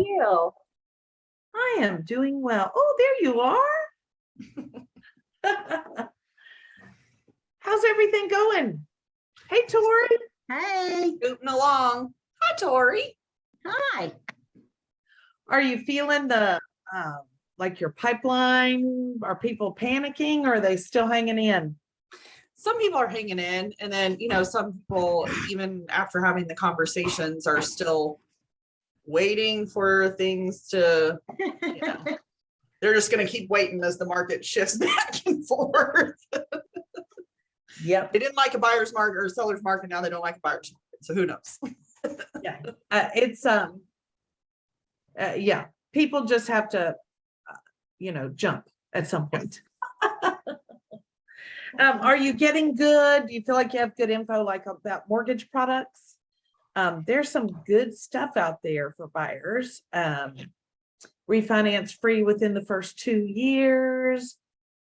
you? I am doing well. Oh, there you are. How's everything going? Hey, Tori. Hey, Scooting along. Hi, Tori. hi. Are you feeling the like your pipeline? Are people panicking or are they still hanging in? Some people are hanging in, and then, some people, even after having the conversations, are still waiting for things to, they're just going to keep waiting as the market shifts back and forth. Yep. They didn't like a buyer's market or a seller's market. Now they don't like a buyer's market. So who knows? Yeah. It's yeah. People just have to, jump at some point. Are you getting good? Do you feel like you have good info like about mortgage products? There's some good stuff out there for buyers. Refinance free within the first 2 years.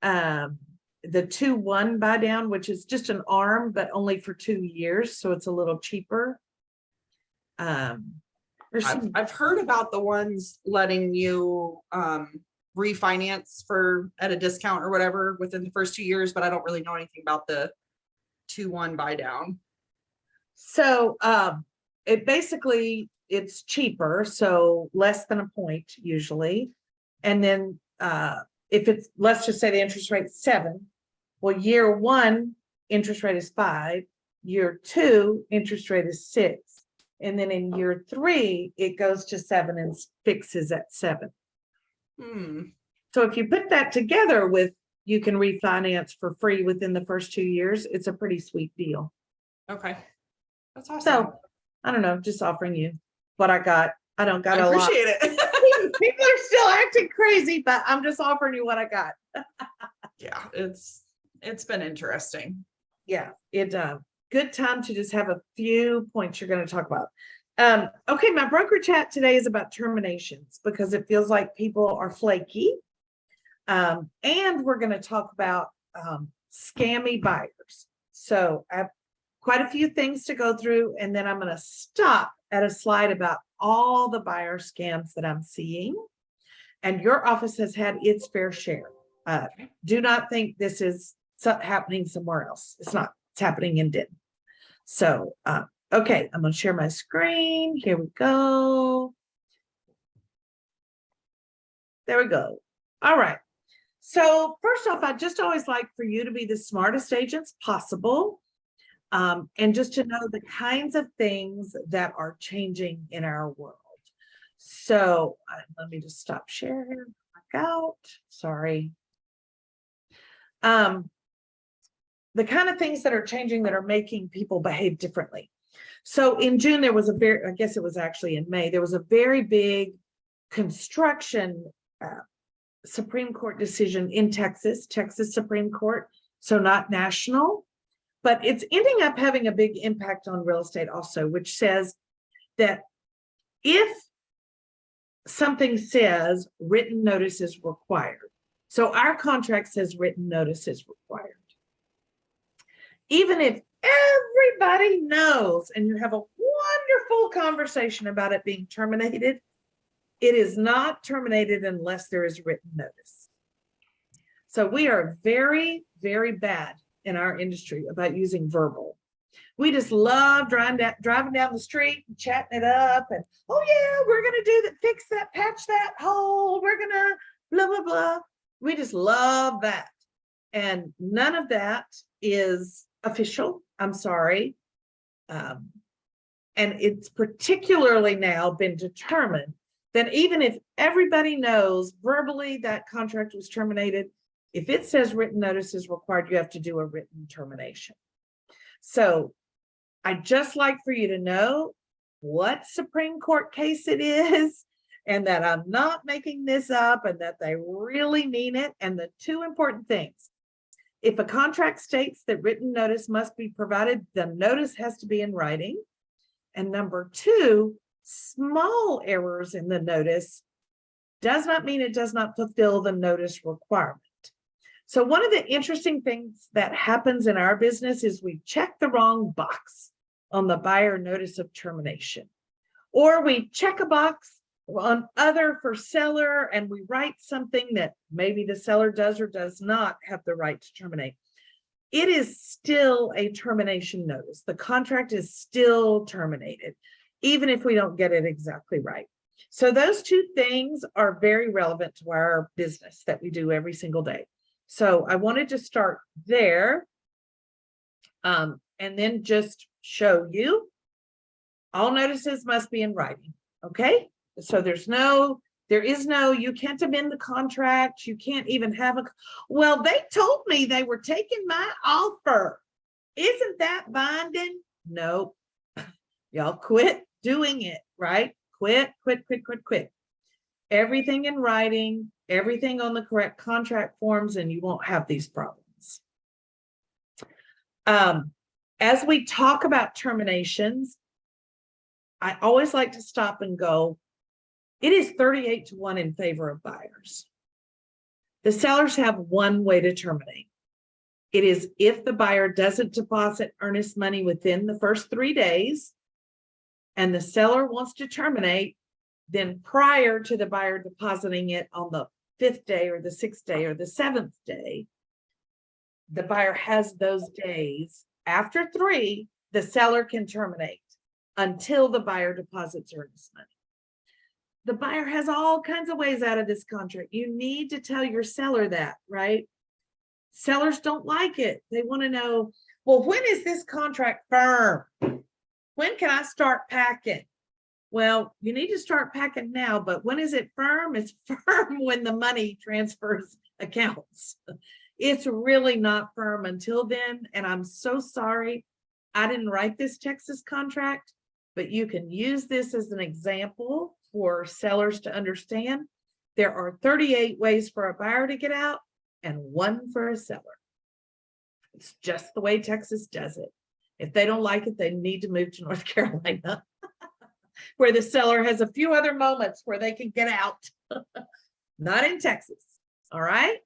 The 2-1 buy down, which is just an ARM, but only for 2 years. So it's a little cheaper. I've heard about the ones letting you refinance at a discount or whatever within the first 2 years, but I don't really know anything about the 2-1 buy down. So it's cheaper, so less than a point usually. And then if it's, let's just say the interest rate's 7, well, year 1 interest rate is 5, year 2 interest rate is 6, and then in year 3 it goes to 7 and fixes at 7. So if you put that together with you can refinance for free within the first 2 years, it's a pretty sweet deal. Okay, that's awesome. So I don't know, just offering you what I got. I don't got a lot. I appreciate it. People are still acting crazy, but I'm just offering you what I got. Yeah, it's been interesting. Yeah, it's a good time to just have a few points you're going to talk about. Okay, my broker chat today is about terminations because it feels like people are flaky. And we're going to talk about scammy buyers. So I have quite a few things to go through, and then I'm going to stop at a slide about all the buyer scams that I'm seeing. And your office has had its fair share. Do not think this is happening somewhere else. It's not. It's happening in Denton. So, okay, I'm going to share my screen. Here we go. There we go. All right. So first off, I just always like for you to be the smartest agents possible. And just to know the kinds of things that are changing in our world. So let me just stop sharing. Back out. Sorry. The kind of things that are changing that are making people behave differently. So in June, there was I guess it was actually in May, there was a very big construction Supreme Court decision in Texas Supreme Court. So not national, but it's ending up having a big impact on real estate also, which says that if something says written notice is required, so our contract says written notice is required, even if everybody knows and you have a wonderful conversation about it being terminated, it is not terminated unless there is written notice. So we are very, very bad in our industry about using verbal. We just love driving down the street and chatting it up and, oh yeah, we're going to do that, fix that, patch that hole. We're going to blah, blah, blah. We just love that. And none of that is official. I'm sorry. And it's particularly now been determined that even if everybody knows verbally that contract was terminated, if it says written notice is required, you have to do a written termination. So I'd just like for you to know what Supreme Court case it is, and that I'm not making this up, and that they really mean it. And the two important things: if a contract states that written notice must be provided, the notice has to be in writing. And number 2, small errors in the notice does not mean it does not fulfill the notice requirement. So one of the interesting things that happens in our business is we check the wrong box on the buyer notice of termination, or we check a box on other for seller, and we write something that maybe the seller does or does not have the right to terminate, it is still a termination notice. The contract is still terminated, even if we don't get it exactly right. So those two things are very relevant to our business that we do every single day. So I wanted to start there, and then just show you all notices must be in writing. Okay, so there is no, you can't amend the contract. You can't even have well, they told me they were taking my offer. Isn't that binding? Nope. Y'all quit doing it, right? Quit. Everything in writing, everything on the correct contract forms, and you won't have these problems. As we talk about terminations, I always like to stop and go, it is 38-1 in favor of buyers. The sellers have one way to terminate. It is if the buyer doesn't deposit earnest money within the first 3 days and the seller wants to terminate, then prior to the buyer depositing it on the 5th day or the 6th day or the 7th day, the buyer has those days. After 3, the seller can terminate until the buyer deposits earnest money. The buyer has all kinds of ways out of this contract. You need to tell your seller that, right? Sellers don't like it. They want to know, well, when is this contract firm? When can I start packing? Well, you need to start packing now, but when is it firm? It's firm when the money transfers accounts. It's really not firm until then. And I'm so sorry, I didn't write this Texas contract, but you can use this as an example for sellers to understand. There are 38 ways for a buyer to get out and 1 for a seller. It's just the way Texas does it. If they don't like it, they need to move to North Carolina, where the seller has a few other moments where they can get out. Not in Texas. All right.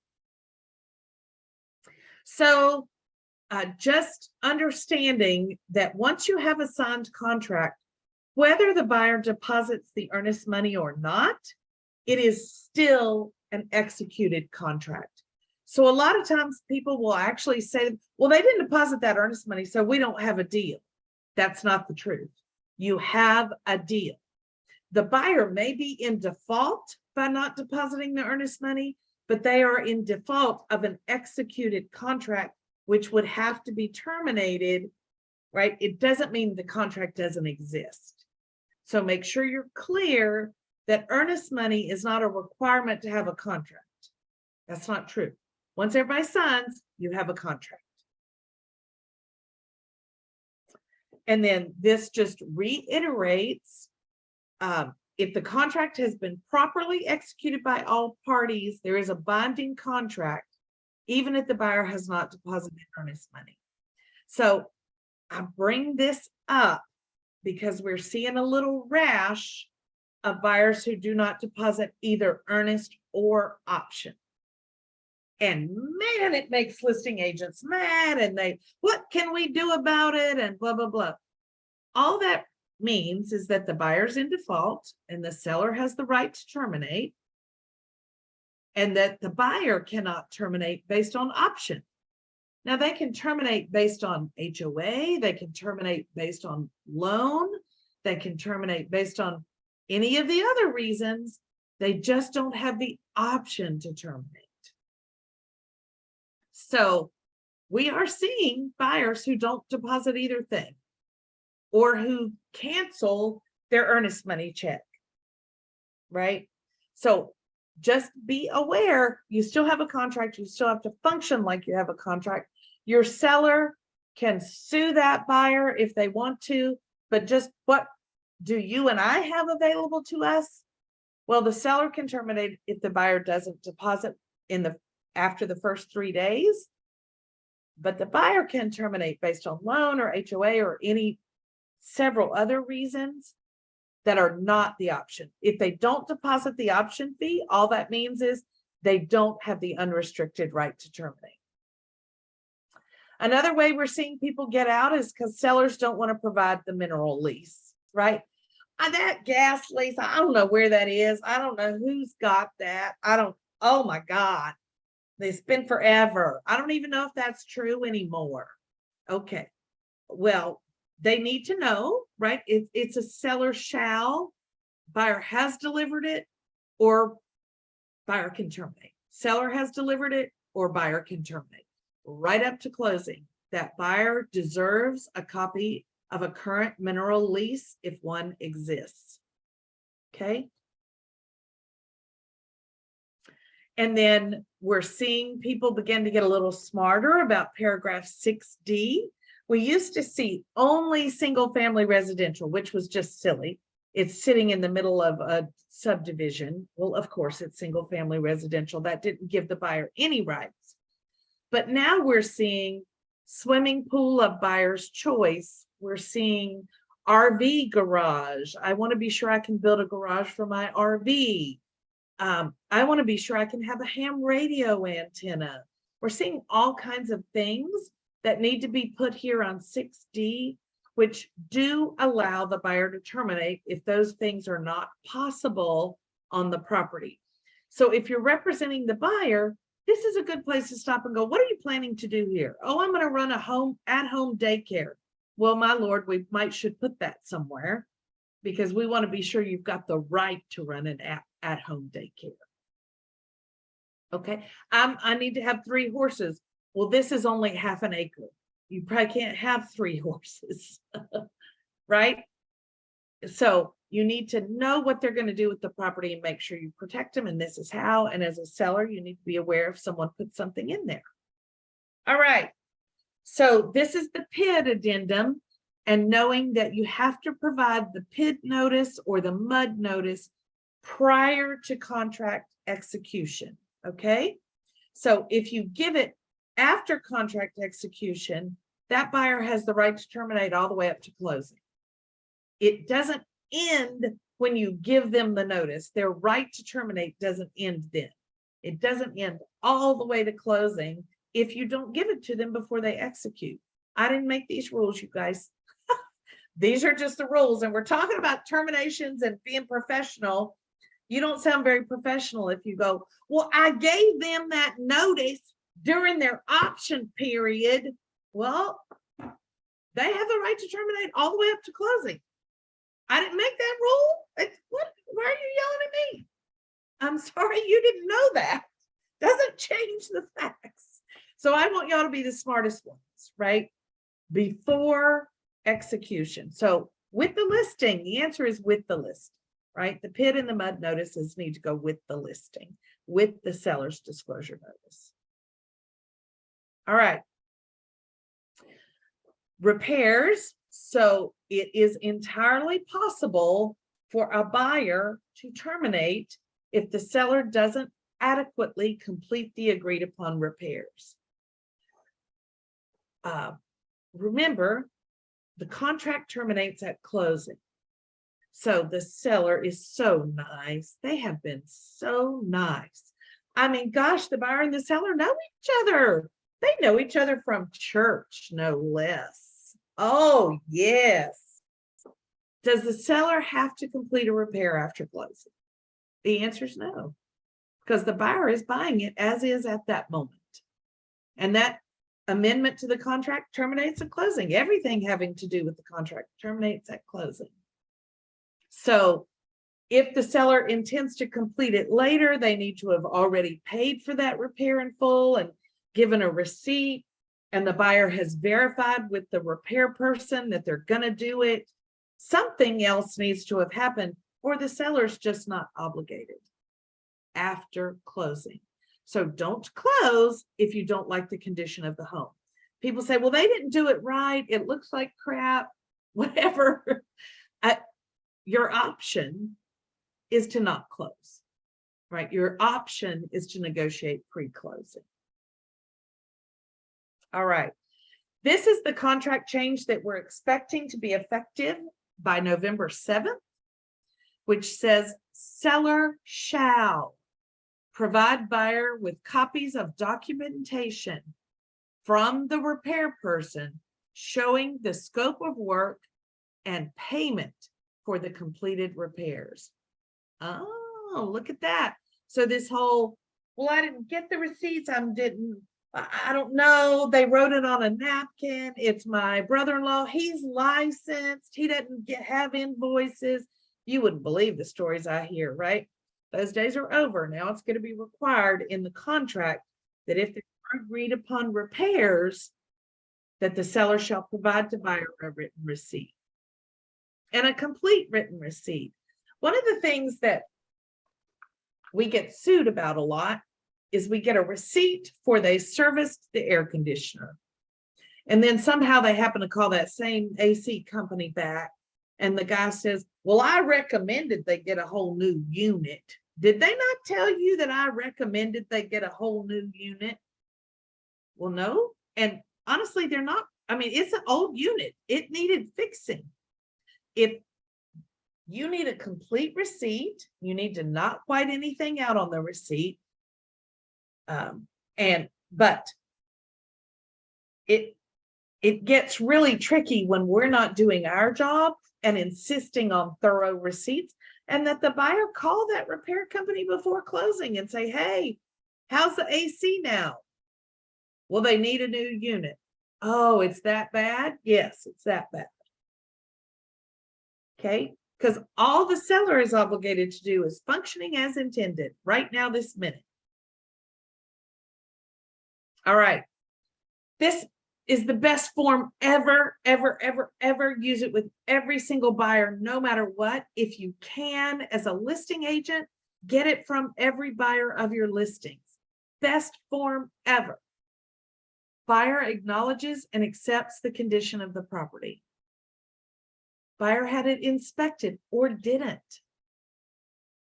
So just understanding that once you have a signed contract, whether the buyer deposits the earnest money or not, it is still an executed contract. So a lot of times people will actually say, well, they didn't deposit that earnest money, so we don't have a deal. That's not the truth. You have a deal. The buyer may be in default by not depositing the earnest money, but they are in default of an executed contract, which would have to be terminated, right? It doesn't mean the contract doesn't exist. So make sure you're clear that earnest money is not a requirement to have a contract. That's not true. Once everybody signs, you have a contract. And then this just reiterates, if the contract has been properly executed by all parties, there is a binding contract, even if the buyer has not deposited earnest money. So I bring this up because we're seeing a little rash of buyers who do not deposit either earnest or option. And man, it makes listing agents mad, and what can we do about it? And blah, blah, blah. All that means is that the buyer's in default and the seller has the right to terminate, and that the buyer cannot terminate based on option. Now they can terminate based on HOA, they can terminate based on loan, they can terminate based on any of the other reasons. They just don't have the option to terminate. So we are seeing buyers who don't deposit either thing or who cancel their earnest money check, right? So just be aware, you still have a contract, you still have to function like you have a contract. Your seller can sue that buyer if they want to, but just what do you and I have available to us? Well, the seller can terminate if the buyer doesn't deposit after the first 3 days, but the buyer can terminate based on loan or HOA or several other reasons that are not the option. If they don't deposit the option fee, all that means is they don't have the unrestricted right to terminate. Another way we're seeing people get out is because sellers don't want to provide the mineral lease, right? That gas lease, I don't know where that is. I don't know who's got that. Oh my God. It's been forever. I don't even know if that's true anymore. Okay. Well, they need to know, right? It's a seller shall, buyer has delivered it, or buyer can terminate. Seller has delivered it, or buyer can terminate. Right up to closing, that buyer deserves a copy of a current mineral lease if one exists. Okay. And then we're seeing people begin to get a little smarter about paragraph 6D. We used to see only single family residential, which was just silly. It's sitting in the middle of a subdivision. Well, of course, it's single family residential. That didn't give the buyer any rights. But now we're seeing swimming pool of buyer's choice. We're seeing RV garage. I want to be sure I can build a garage for my RV. I want to be sure I can have a ham radio antenna. We're seeing all kinds of things that need to be put here on 6D, which do allow the buyer to terminate if those things are not possible on the property. So if you're representing the buyer, this is a good place to stop and go, what are you planning to do here? Oh, I'm going to run a at-home daycare. Well, my Lord, we should put that somewhere because we want to be sure you've got the right to run an at-home daycare. Okay, I need to have 3 horses. Well, this is only half an acre. You probably can't have 3 horses, right? So you need to know what they're going to do with the property and make sure you protect them. And this is how, and as a seller, you need to be aware if someone puts something in there. All right. So this is the PID addendum, and knowing that you have to provide the PID notice or the MUD notice prior to contract execution. Okay. So if you give it after contract execution, that buyer has the right to terminate all the way up to closing. It doesn't end when you give them the notice. Their right to terminate doesn't end then. It doesn't end all the way to closing if you don't give it to them before they execute. I didn't make these rules, you guys. These are just the rules. And we're talking about terminations and being professional. You don't sound very professional if you go, well, I gave them that notice during their option period. Well, they have the right to terminate all the way up to closing. I didn't make that rule. Why are you yelling at me? I'm sorry, you didn't know that. Doesn't change the facts. So I want y'all to be the smartest ones, right? Before execution. So with the listing, the answer is with the list, right? The PID and the MUD notices need to go with the listing, with the seller's disclosure notice. All right. Repairs. So it is entirely possible for a buyer to terminate if the seller doesn't adequately complete the agreed upon repairs. Remember, the contract terminates at closing. So the seller is so nice. They have been so nice. I mean, gosh, the buyer and the seller know each other. They know each other from church, no less. Oh, yes. Does the seller have to complete a repair after closing? The answer is no, because the buyer is buying it as is at that moment. And that amendment to the contract terminates at closing. Everything having to do with the contract terminates at closing. So if the seller intends to complete it later, they need to have already paid for that repair in full and given a receipt, and the buyer has verified with the repair person that they're going to do it. Something else needs to have happened, or the seller's just not obligated after closing. So don't close if you don't like the condition of the home. People say, well, they didn't do it right. It looks like crap, whatever. Your option is to not close, right? Your option is to negotiate pre-closing. All right. This is the contract change that we're expecting to be effective by November 7th, which says seller shall provide buyer with copies of documentation from the repair person showing the scope of work and payment for the completed repairs. Oh, look at that. So this whole, well, I didn't get the receipts. I don't know. They wrote it on a napkin. It's my brother-in-law. He's licensed. He doesn't have invoices. You wouldn't believe the stories I hear, right? Those days are over. Now it's going to be required in the contract that if there are agreed upon repairs, that the seller shall provide to buyer a written receipt and a complete written receipt. One of the things that we get sued about a lot is we get a receipt for they serviced the air conditioner. And then somehow they happen to call that same AC company back. And the guy says, well, I recommended they get a whole new unit. Did they not tell you that I recommended they get a whole new unit? Well, no. And honestly, they're not. I mean, it's an old unit. It needed fixing. If you need a complete receipt, you need to not white anything out on the receipt. But it gets really tricky when we're not doing our job and insisting on thorough receipts, and that the buyer call that repair company before closing and say, hey, how's the AC now? Well, they need a new unit. Oh, it's that bad? Yes, it's that bad. Okay, because all the seller is obligated to do is functioning as intended right now, this minute. All right, this is the best form ever, ever, ever, ever. Use it with every single buyer, no matter what. If you can, as a listing agent, get it from every buyer of your listings. Best form ever. Buyer acknowledges and accepts the condition of the property. Buyer had it inspected or didn't.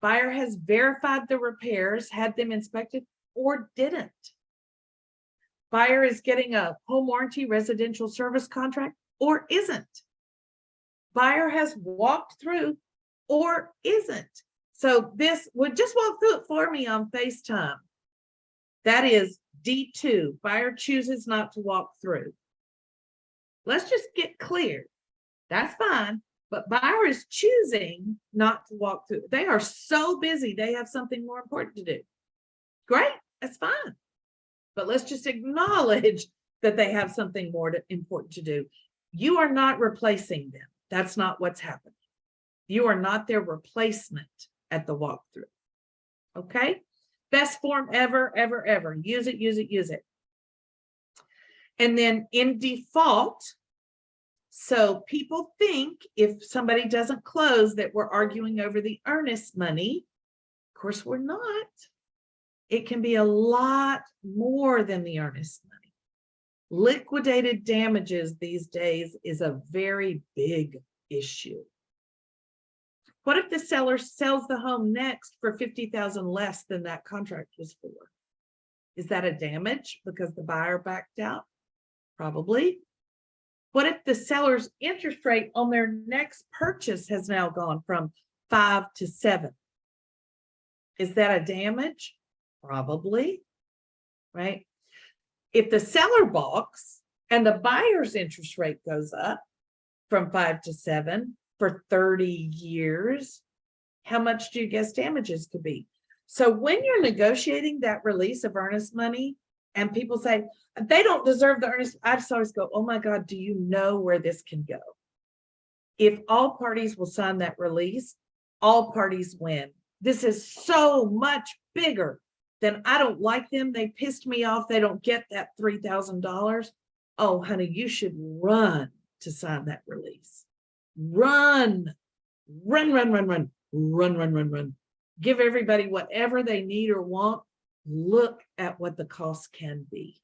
Buyer has verified the repairs, had them inspected or didn't. Buyer is getting a home warranty residential service contract or isn't. Buyer has walked through or isn't. So this would just walk through it for me on FaceTime. That is D2. Buyer chooses not to walk through. Let's just get clear. That's fine. But buyer is choosing not to walk through. They are so busy. They have something more important to do. Great. That's fine. But let's just acknowledge that they have something more important to do. You are not replacing them. That's not what's happening. You are not their replacement at the walkthrough. Okay? Best form ever, ever, ever. Use it, use it, use it. And then in default, so people think if somebody doesn't close that we're arguing over the earnest money. Of course, we're not. It can be a lot more than the earnest money. Liquidated damages these days is a very big issue. What if the seller sells the home next for $50,000 less than that contract was for? Is that a damage because the buyer backed out? Probably. What if the seller's interest rate on their next purchase has now gone from 5 to 7? Is that a damage? Probably, right? If the seller balks and the buyer's interest rate goes up from 5 to 7 for 30 years, how much do you guess damages could be? So when you're negotiating that release of earnest money and people say, they don't deserve the earnest, I just always go, oh my God, do you know where this can go? If all parties will sign that release, all parties win. This is so much bigger than I don't like them. They pissed me off. They don't get that $3,000. Oh, honey, you should run to sign that release. Run, run, run, run, run, run, run, run, run. Give everybody whatever they need or want. Look at what the cost can be.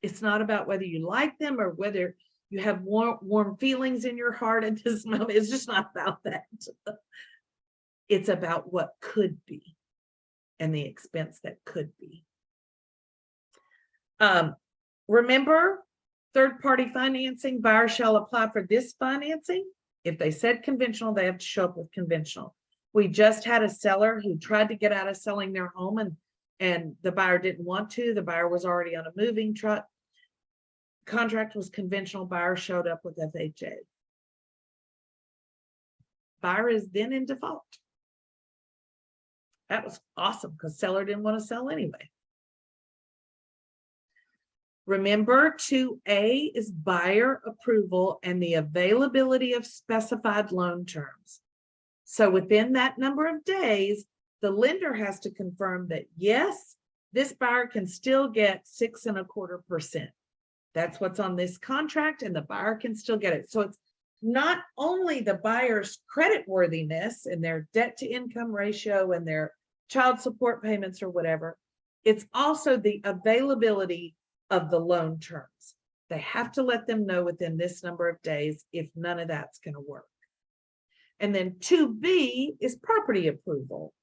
It's not about whether you like them or whether you have warm feelings in your heart at this moment. It's just not about that. It's about what could be and the expense that could be. Remember, third-party financing, buyer shall apply for this financing. If they said conventional, they have to show up with conventional. We just had a seller who tried to get out of selling their home and the buyer didn't want to. The buyer was already on a moving truck. Contract was conventional. Buyer showed up with FHA. Buyer is then in default. That was awesome because seller didn't want to sell anyway. Remember, 2A is buyer approval and the availability of specified loan terms. So within that number of days, the lender has to confirm that, yes, this buyer can still get 6.25%. That's what's on this contract, and the buyer can still get it. So it's not only the buyer's credit worthiness and their debt to income ratio and their child support payments or whatever, it's also the availability of the loan terms. They have to let them know within this number of days if none of that's going to work. And then 2B is property approval.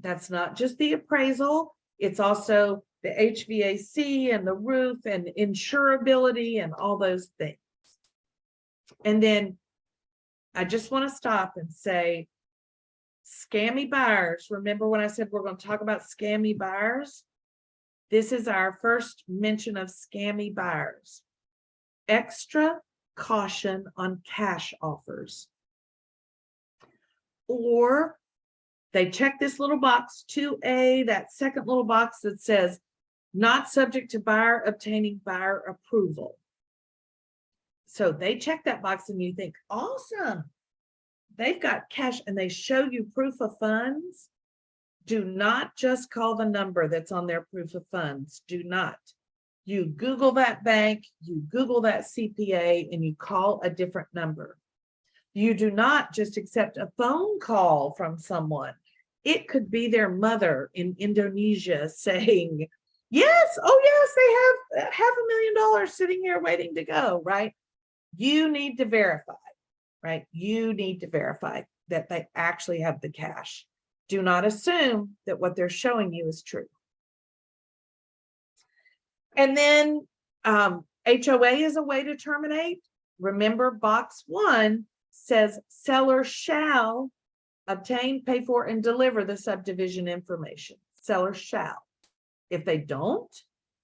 That's not just the appraisal, it's also the HVAC and the roof and insurability and all those things. And then I just want to stop and say, scammy buyers. Remember when I said we're going to talk about scammy buyers? This is our first mention of scammy buyers. Extra caution on cash offers. Or they check this little box 2A, that second little box that says not subject to buyer obtaining buyer approval. So they check that box and you think, awesome, they've got cash, and they show you proof of funds. Do not just call the number that's on their proof of funds. Do not. You Google that bank, you Google that CPA, and you call a different number. You do not just accept a phone call from someone. It could be their mother in Indonesia saying, yes, oh yes, they have $500,000 sitting here waiting to go, right? You need to verify, right? You need to verify that they actually have the cash. Do not assume that what they're showing you is true. And then HOA is a way to terminate. Remember, box 1 says seller shall obtain, pay for, and deliver the subdivision information. Seller shall. If they don't,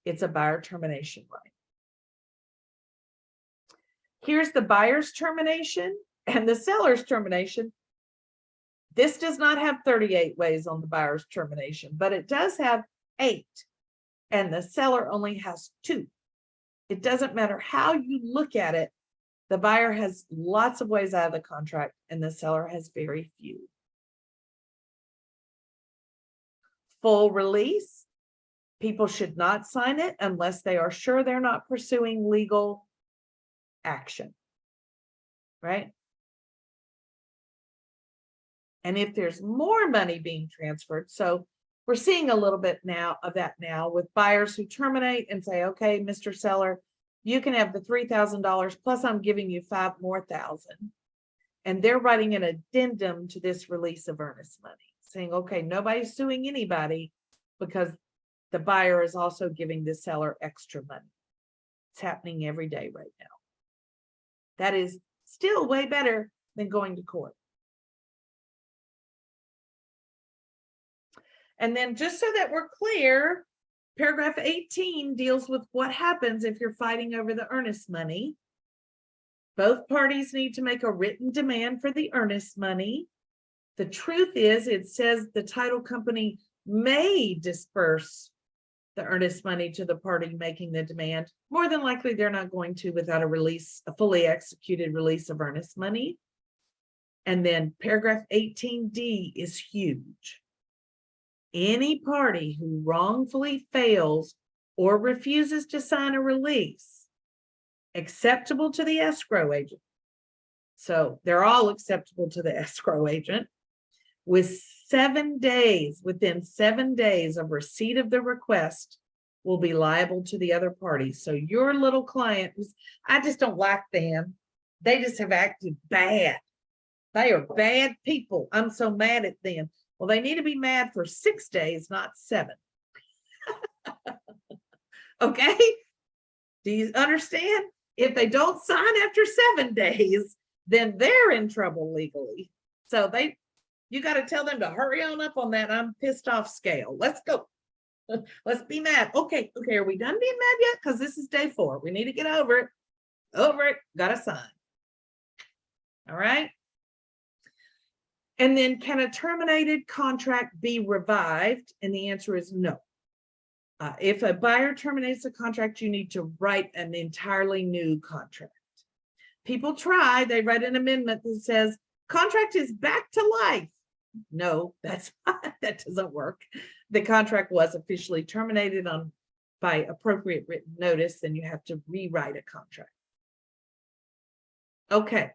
it's a buyer termination right. Here's the buyer's termination and the seller's termination. This does not have 38 ways on the buyer's termination, but it does have 8, and the seller only has 2. It doesn't matter how you look at it. The buyer has lots of ways out of the contract, and the seller has very few. Full release. People should not sign it unless they are sure they're not pursuing legal action, right? And if there's more money being transferred, so we're seeing a little bit now of that now with buyers who terminate and say, okay, Mr. Seller, you can have the $3,000 plus I'm giving you $5,000 more. And they're writing an addendum to this release of earnest money saying, okay, nobody's suing anybody because the buyer is also giving the seller extra money. It's happening every day right now. That is still way better than going to court. And then just so that we're clear, paragraph 18 deals with what happens if you're fighting over the earnest money. Both parties need to make a written demand for the earnest money. The truth is, it says the title company may disperse the earnest money to the party making the demand. More than likely, they're not going to without a fully executed release of earnest money. And then paragraph 18D is huge. Any party who wrongfully fails or refuses to sign a release acceptable to the escrow agent. So they're all acceptable to the escrow agent within 7 days of receipt of the request will be liable to the other party. So your little client, I just don't like them. They just have acted bad. They are bad people. I'm so mad at them. Well, they need to be mad for 6 days, not 7. Okay? Do you understand? If they don't sign after 7 days, then they're in trouble legally. So you got to tell them to hurry on up on that I'm pissed off scale. Let's go. Let's be mad. Okay, are we done being mad yet? Because this is day 4. We need to get over it. Got to sign. All right. And then, can a terminated contract be revived? And the answer is no. If a buyer terminates a contract, you need to write an entirely new contract. People try, they write an amendment that says, contract is back to life. No, that doesn't work. The contract was officially terminated by appropriate written notice, and you have to rewrite a contract. Okay,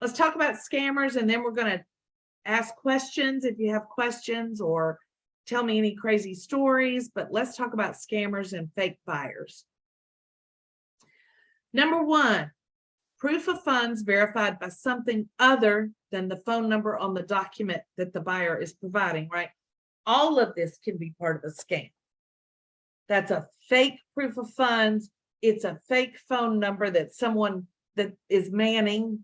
let's talk about scammers, and then we're going to ask questions if you have questions, or tell me any crazy stories, but let's talk about scammers and fake buyers. Number one, proof of funds verified by something other than the phone number on the document that the buyer is providing, right? All of this can be part of a scam. That's a fake proof of funds. It's a fake phone number that someone that is manning.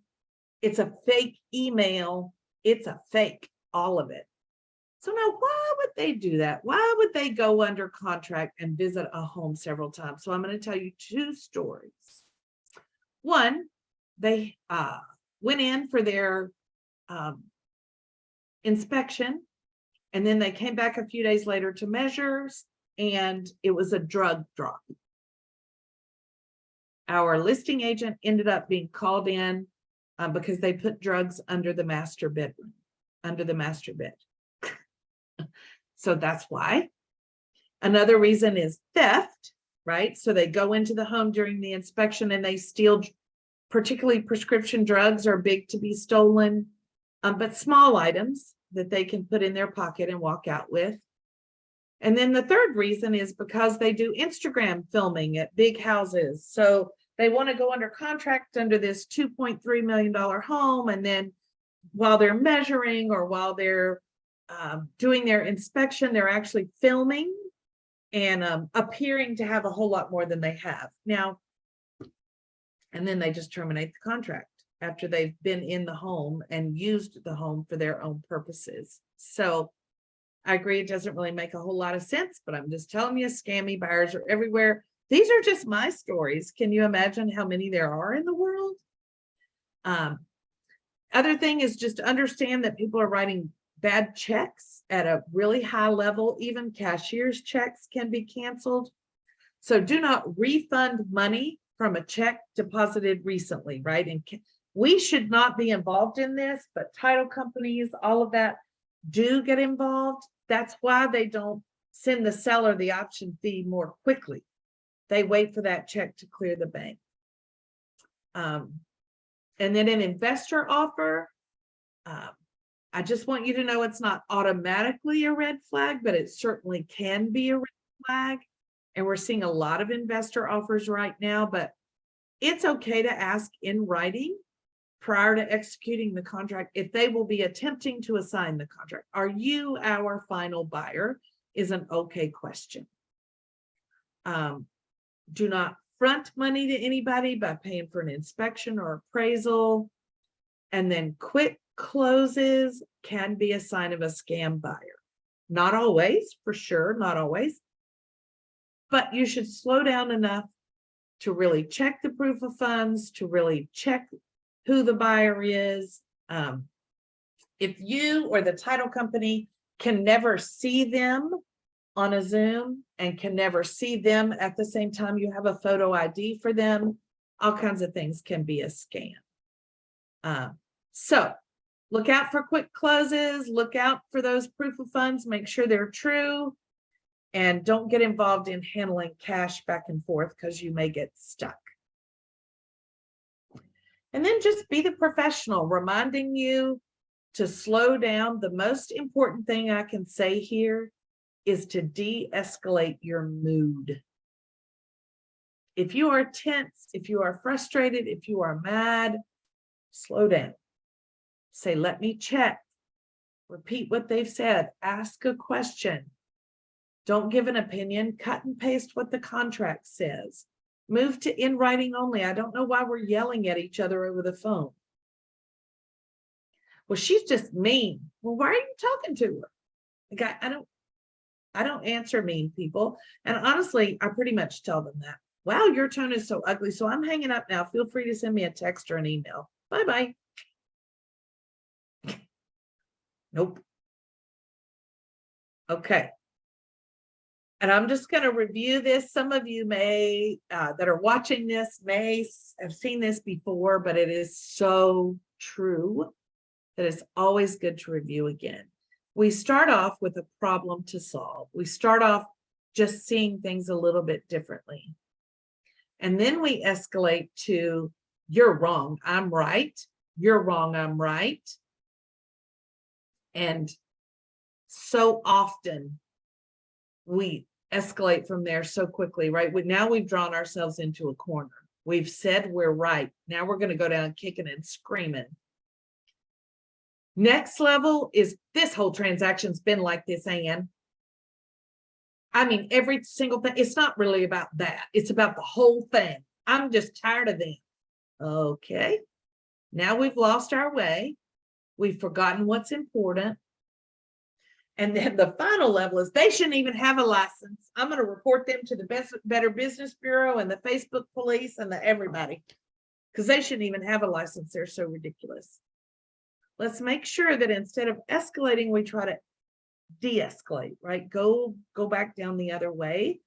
It's a fake email. It's a fake, all of it. So now, why would they do that? Why would they go under contract and visit a home several times? So I'm going to tell you two stories. One, they went in for their inspection, and then they came back a few days later to measures, and it was a drug drop. Our listing agent ended up being called in because they put drugs under the master bedroom, under the master bed. So that's why. Another reason is theft, right? So they go into the home during the inspection and they steal, particularly prescription drugs are big to be stolen, but small items that they can put in their pocket and walk out with. And then the third reason is because they do Instagram filming at big houses. So they want to go under contract under this $2.3 million home. And then while they're measuring or while they're doing their inspection, they're actually filming and appearing to have a whole lot more than they have. Now, and then they just terminate the contract after they've been in the home and used the home for their own purposes. So I agree, it doesn't really make a whole lot of sense, but I'm just telling you, scammy buyers are everywhere. These are just my stories. Can you imagine how many there are in the world? Other thing is just understand that people are writing bad checks at a really high level. Even cashier's checks can be canceled. So do not refund money from a check deposited recently, right? And we should not be involved in this, but title companies, all of that do get involved. That's why they don't send the seller the option fee more quickly. They wait for that check to clear the bank. And then an investor offer, I just want you to know it's not automatically a red flag, but it certainly can be a red flag. And we're seeing a lot of investor offers right now, but it's okay to ask in writing prior to executing the contract if they will be attempting to assign the contract. Are you our final buyer? Is an okay question. Do not front money to anybody by paying for an inspection or appraisal. And then quick closes can be a sign of a scam buyer. Not always, for sure, not always. But you should slow down enough to really check the proof of funds, to really check who the buyer is. If you or the title company can never see them on a Zoom and can never see them at the same time you have a photo ID for them, all kinds of things can be a scam. So look out for quick closes, look out for those proof of funds, make sure they're true, and don't get involved in handling cash back and forth because you may get stuck. And then just be the professional, reminding you to slow down. The most important thing I can say here is to de-escalate your mood. If you are tense, if you are frustrated, if you are mad, slow down. Say, let me check. Repeat what they've said. Ask a question. Don't give an opinion. Cut and paste what the contract says. Move to in writing only. I don't know why we're yelling at each other over the phone. Well, she's just mean. Well, why are you talking to her? Like, I don't answer mean people. And honestly, I pretty much tell them that. Wow, your tone is so ugly. So I'm hanging up now. Feel free to send me a text or an email. Bye-bye. Nope. Okay. And I'm just going to review this. Some of you may, that are watching this, may have seen this before, but it is so true that it's always good to review again. We start off with a problem to solve. We start off just seeing things a little bit differently. And then we escalate to, you're wrong, I'm right. You're wrong, I'm right. And so often we escalate from there so quickly, right? Now we've drawn ourselves into a corner. We've said we're right. Now we're going to go down kicking and screaming. Next level is, this whole transaction's been like this, Ann. I mean, every single thing. It's not really about that. It's about the whole thing. I'm just tired of them. Okay. Now we've lost our way. We've forgotten what's important. And then the final level is, they shouldn't even have a license. I'm going to report them to the Better Business Bureau and the Facebook police and the everybody, because they shouldn't even have a license. They're so ridiculous. Let's make sure that instead of escalating, we try to de-escalate, right? Go back down the other way,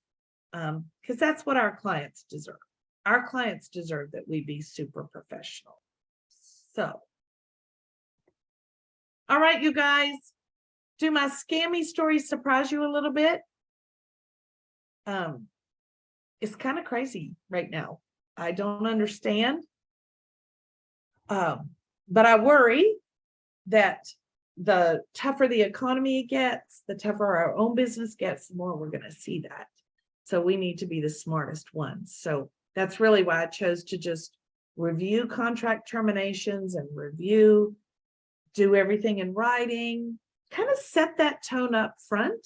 because that's what our clients deserve. Our clients deserve that we be super professional. So, all right, you guys, do my scammy stories surprise you a little bit? It's kind of crazy right now. I don't understand. But I worry that the tougher the economy gets, the tougher our own business gets, the more we're going to see that. So we need to be the smartest ones. So that's really why I chose to just review contract terminations and do everything in writing, kind of set that tone up front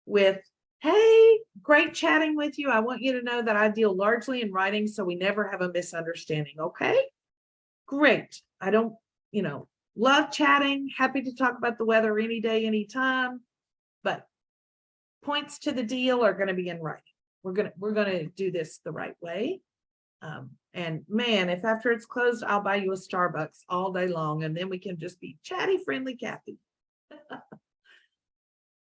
with, hey, great chatting with you. I want you to know that I deal largely in writing, so we never have a misunderstanding. Okay, great. I don't, love chatting, happy to talk about the weather any day, anytime, but points to the deal are going to be in writing. We're going to do this the right way. And man, if after it's closed, I'll buy you a Starbucks all day long, and then we can just be chatty, friendly Kathy.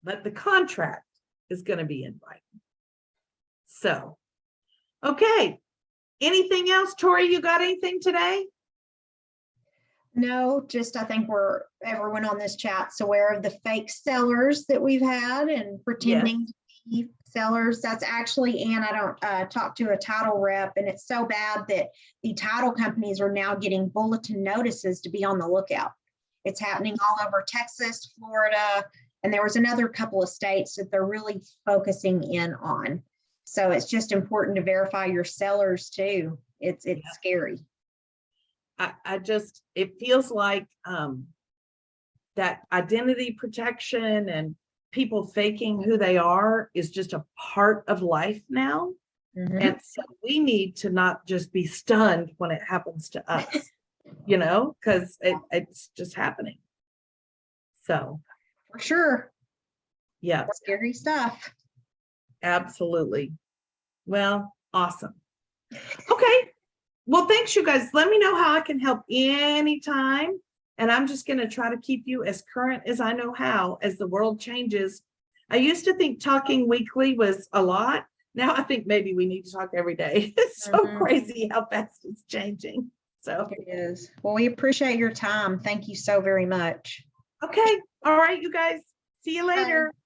But the contract is going to be in writing. So, okay. Anything else, Tori? You got anything today? No, just I think everyone on this chat's aware of the fake sellers that we've had and pretending to be sellers. That's actually, Ann, I don't talk to a title rep, and it's so bad that the title companies are now getting bulletin notices to be on the lookout. It's happening all over Texas, Florida, and there was another couple of states that they're really focusing in on. So it's just important to verify your sellers too. It's scary. It feels like that identity protection and people faking who they are is just a part of life now. Mm-hmm. And so we need to not just be stunned when it happens to us, because it's just happening. So. For sure. Yeah. Scary stuff. Absolutely. Well, awesome. Okay. Well, thanks, you guys. Let me know how I can help anytime. And I'm just going to try to keep you as current as I know how as the world changes. I used to think talking weekly was a lot. Now I think maybe we need to talk every day. It's so crazy how fast it's changing. So it is. Well, we appreciate your time. Thank you so very much. Okay. All right, you guys. See you later. Bye.